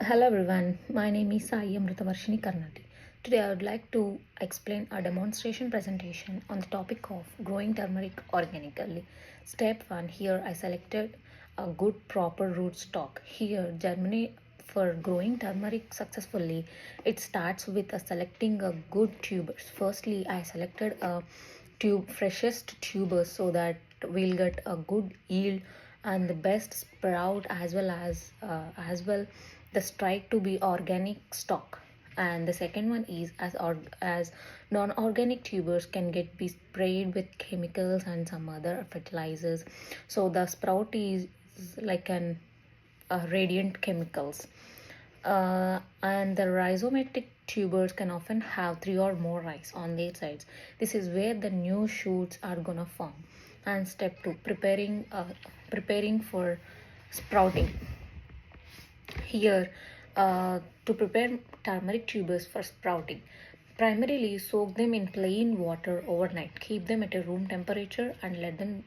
Hello everyone, my name is Sai Amritavarshini Karnati. Today I would like to explain a demonstration presentation on the topic of growing turmeric organically. Step 1, here I selected a good proper root stock. Here Germany for growing turmeric successfully, it starts with selecting a good tubers. Firstly, I selected a freshest tubers so that we'll get a good yield and the best sprout as well the strike to be organic stock. And the second one is as non-organic tubers can get be sprayed with chemicals and some other fertilizers, so the sprout is like an radiant chemicals. And the rhizomatic tubers can often have three or more rice on their sides. This is where the new shoots are gonna form. And step two, preparing for sprouting. Here, to prepare turmeric tubers for sprouting, primarily soak them in plain water overnight. Keep them at a room temperature and let them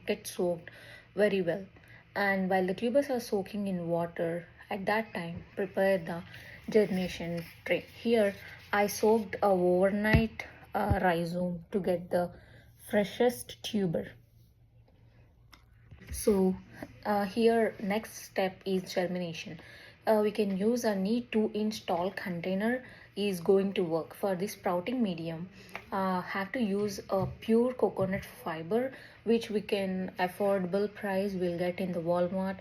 get soaked very well. And while the tubers are soaking in water, at that time, prepare the germination tray. Here, I soaked a overnight rhizome to get the freshest tuber. So here next step is germination. We can use a neat 2-inch tall container is going to work. For this sprouting medium, have to use a pure coconut fiber which we can affordable price will get in the Walmart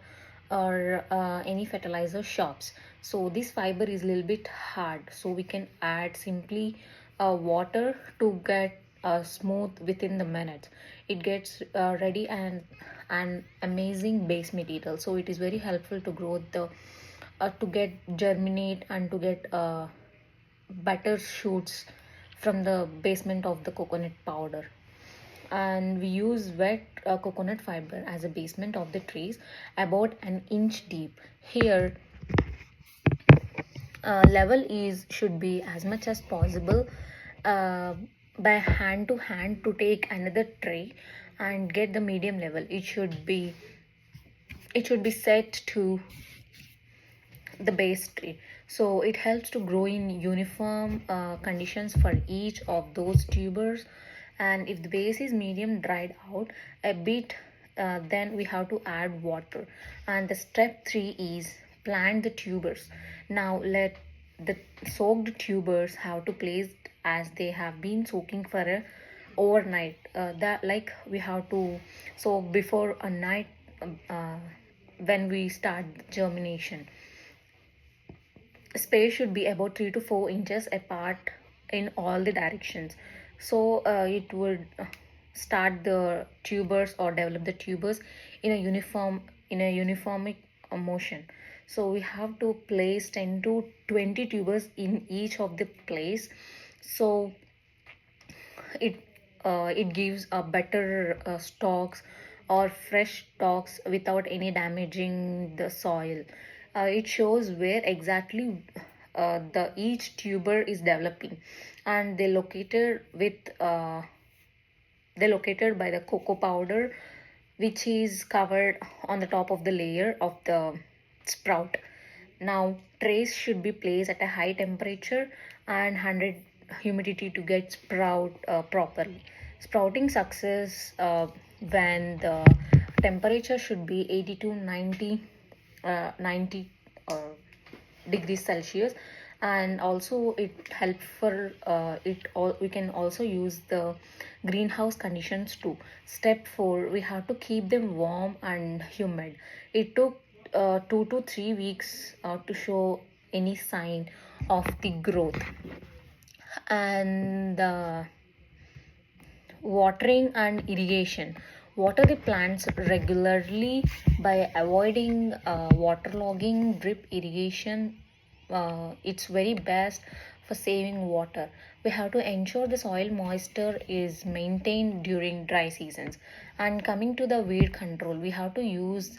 or any fertilizer shops. So this fiber is a little bit hard, so we can add simply water to get smooth within the minutes. It gets ready and an amazing base material, so it is very helpful to grow the to get germinate and to get better shoots from the basement of the coconut powder. And we use wet coconut fiber as a basement of the trees about an inch deep. Here level is should be as much as possible uh, by hand to hand to take another tray and get the medium level. It should be set to the base tree, so it helps to grow in uniform conditions for each of those tubers. And if the base is medium dried out a bit, then we have to add water. And the step 3 is plant the tubers. Now let the soaked tubers have to place as they have been soaking for a overnight. That like we have to soak before a night, when we start germination. Space should be about 3 to 4 inches apart in all the directions, so it would start the tubers or develop the tubers in a uniformic motion. So we have to place 10 to 20 tubers in each of the place, so it it gives a better stalks or fresh stalks without any damaging the soil. It shows where exactly the each tuber is developing, and they located by the cocoa powder which is covered on the top of the layer of the sprout. Now trays should be placed at a high temperature and 100 humidity to get sprout properly. Sprouting success when the temperature should be 80 to 90 degrees Celsius. And also it help for it all we can also use the greenhouse conditions too. Step 4, we have to keep them warm and humid. It took 2 to 3 weeks to show any sign of the growth. And watering and irrigation. Water the plants regularly by avoiding waterlogging. Drip irrigation, it's very best for saving water. We have to ensure the soil moisture is maintained during dry seasons. And coming to the weed control, we have to use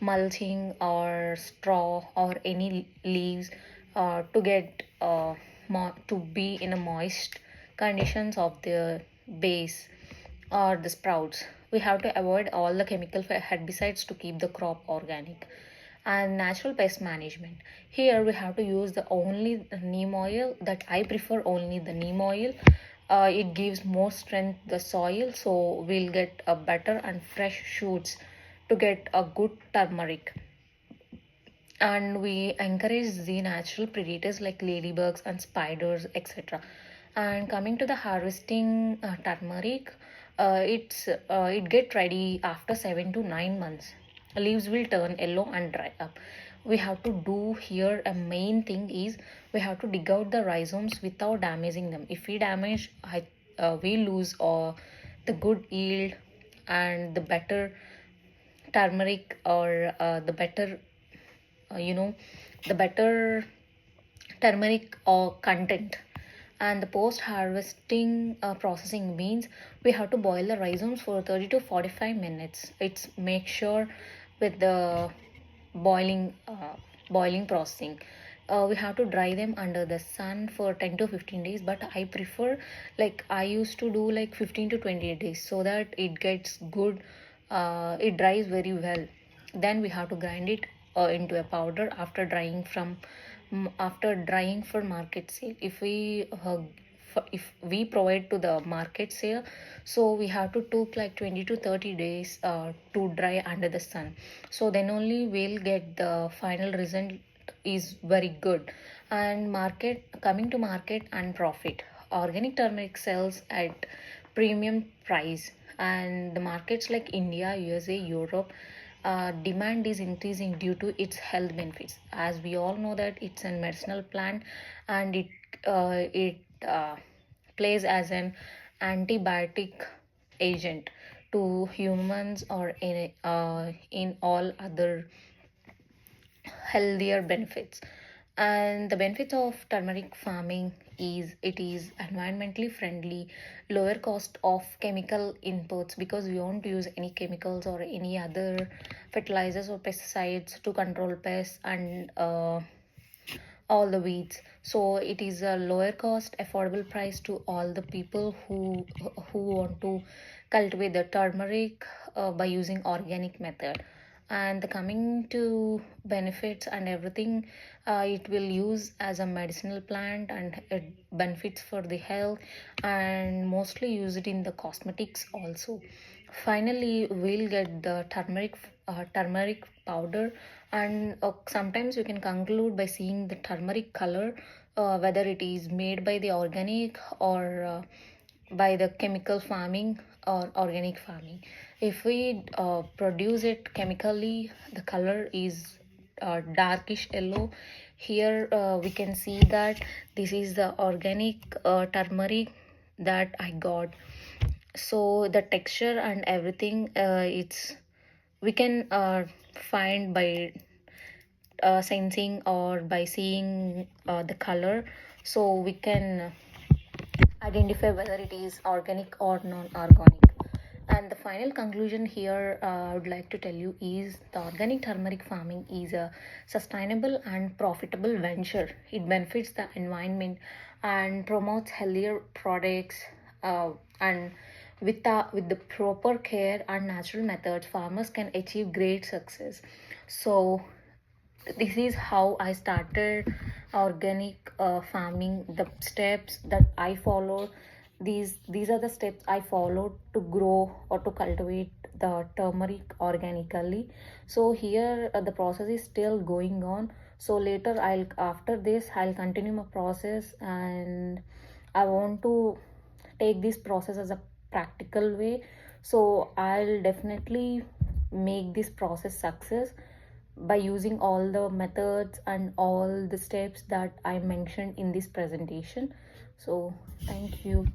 mulching or straw or any leaves to get to be in a moist conditions of the base or the sprouts. We have to avoid all the chemical herbicides to keep the crop organic. and natural pest management. Here we have to use the only neem oil that I prefer, only the neem oil. It gives more strength the soil, so we'll get a better and fresh shoots to get a good turmeric. And we encourage the natural predators like ladybugs and spiders, etc. And coming to the harvesting turmeric, it get ready after 7 to 9 months. Leaves will turn yellow and dry up. We have to do here a main thing is we have to dig out the rhizomes without damaging them. If we damage, we lose the good yield and the better turmeric, or the better you know the better turmeric or content. And the post harvesting processing means we have to boil the rhizomes for 30 to 45 minutes. It's make sure with the boiling processing. We have to dry them under the sun for 10 to 15 days, but I prefer, like I used to do like 15 to 20 days, so that it gets good. It dries very well. Then we have to grind it into a powder after drying for market sale. If we provide to the market sale, so we have to took like 20 to 30 days to dry under the sun, so then only we'll get the final result is very good. And market, coming to market and profit, organic turmeric sells at premium price, and the markets like India, USA, Europe, demand is increasing due to its health benefits. As we all know that it's a medicinal plant, and it plays as an antibiotic agent to humans, or in all other healthier benefits. And the benefits of turmeric farming is it is environmentally friendly, lower cost of chemical inputs, because we won't use any chemicals or any other fertilizers or pesticides to control pests and all the weeds. So it is a lower cost, affordable price to all the people who want to cultivate the turmeric by using organic method. And the coming to benefits and everything, it will use as a medicinal plant, and it benefits for the health, and mostly use it in the cosmetics also. Finally we'll get the turmeric powder. And sometimes you can conclude by seeing the turmeric color, whether it is made by the organic, or by the chemical farming or organic farming. If we produce it chemically, the color is darkish yellow. Here we can see that this is the organic turmeric that I got. So the texture and everything, it's we can find by sensing or by seeing the color, so we can identify whether it is organic or non-organic. And the final conclusion here, I would like to tell you is the organic turmeric farming is a sustainable and profitable venture. It benefits the environment and promotes healthier products, and with the proper care and natural methods, farmers can achieve great success. So this is how I started organic farming. The steps that I followed, these are the steps I followed to grow or to cultivate the turmeric organically. So here the process is still going on. So later after this I'll continue my process, and I want to take this process as a practical way. So I'll definitely make this process success by using all the methods and all the steps that I mentioned in this presentation. So thank you.